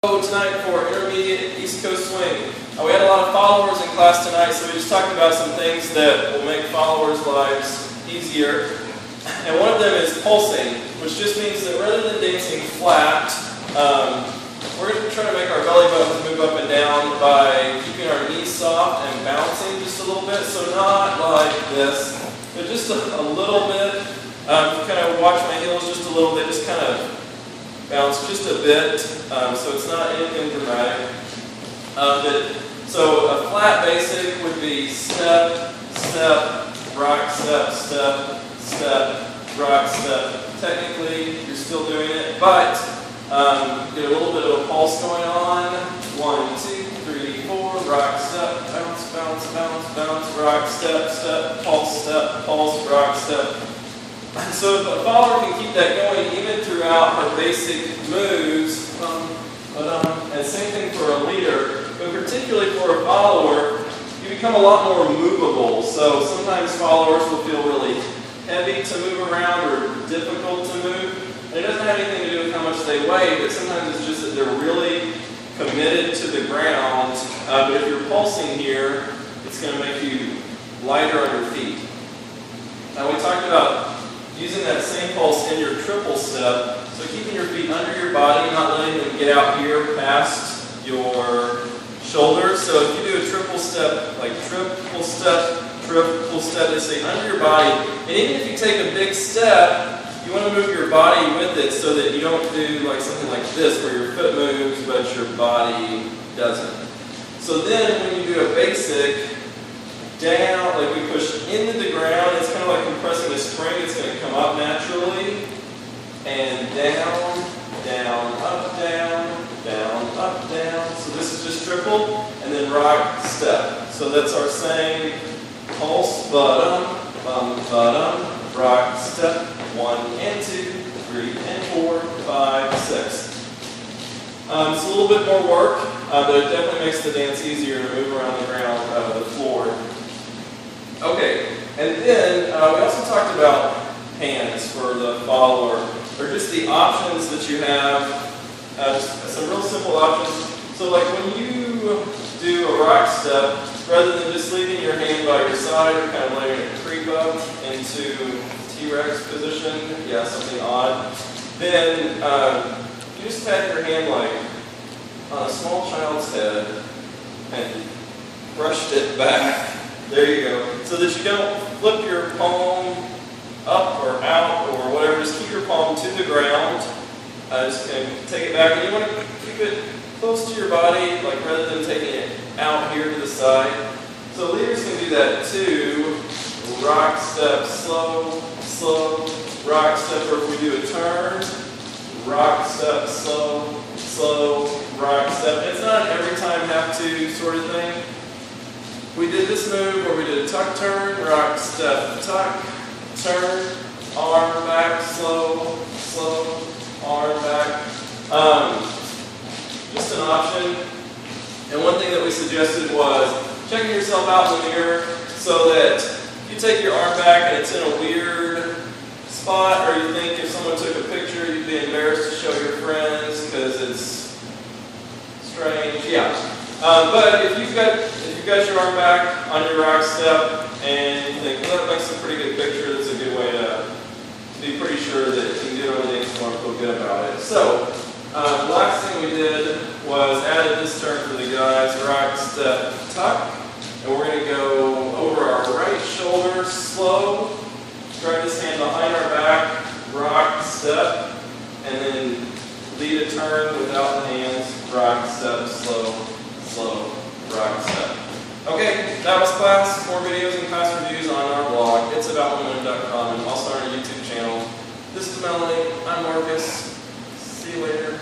Tonight for intermediate East Coast swing. We had a lot of followers in class tonight, so we just talked about some things that will make followers' lives easier. And one of them is pulsing, which just means that rather than dancing flat, we're going to try to make our belly buttons move up and down by keeping our knees soft and bouncing just a little bit. So not like this, but just a little bit. Kind of watch my heels just a little bit, just kind of bounce just a bit, so it's not anything dramatic. So a flat basic would be step, step, rock, step, step, step, rock, step. Technically, you're still doing it, but get a little bit of a pulse going on. 1, 2, 3, 4, rock, step, bounce, bounce, bounce, bounce, rock, step, step, pulse, rock, step. So if a follower can keep that going even throughout her basic moves, and same thing for a leader, but particularly for a follower, you become a lot more movable. So sometimes followers will feel really heavy to move around or difficult to move. And it doesn't have anything to do with how much they weigh, but sometimes it's just that they're really committed to the ground. But if you're pulsing here, it's going to make you lighter on your feet. Now we talked about using that same pulse in your triple step, so keeping your feet under your body, not letting them get out here past your shoulders. So if you do a triple step, like triple step, they say under your body. And even if you take a big step, you want to move your body with it so that you don't do like something like this where your foot moves but your body doesn't. So then when you do a basic, down, like we push into the ground, it's kind of like compressing a spring, it's going to come up naturally, and down, down, up, down, down, up, down. So this is just triple, and then rock, step. So that's our same pulse, bottom, rock, step, 1 and 2, 3 and 4, 5, 6. It's a little bit more work, but it definitely makes the dance easier to move around the ground, the floor. Okay, and then we also talked about hands for the follower, or just the options that you have, some real simple options. So like when you do a rock step, rather than just leaving your hand by your side, you're kind of letting it creep up into T-Rex position, yeah, something odd. Then you just tap your hand like on a small child's head and brushed it back. There you go. So that you don't flip your palm up or out or whatever. Just keep your palm to the ground. Just take it back. And you want to keep it close to your body, like rather than taking it out here to the side. So leaders can do that too. Rock, step, slow, slow, rock, step. Or if we do a turn, rock, step, slow, slow, rock, step. It's not an every time have to sort of thing. We did this move where we did a tuck turn, rock, step, tuck, turn, arm back, slow, slow, arm back. Just an option. And one thing that we suggested was checking yourself out in the mirror so that you take your arm back and it's in a weird spot, or you think if someone took a picture you'd be embarrassed to show your friends because it's strange. Yeah. But if you've got your arm back on your rock step and you think, well, that makes a pretty good picture, that's a good way to be pretty sure that you can do it on the dance floor and feel good about it. So, the last thing we did was added this turn for the guys, rock, step, tuck. And we're going to go over our right shoulder, slow, drag this hand behind our back, rock, step, and then lead a turn without the hands, rock, step, slow, slow, rock, step. Okay, that was class. More videos and class reviews on our blog. It's aboutmomentum.com and also on our YouTube channel. This is Melanie. I'm Marcus. See you later.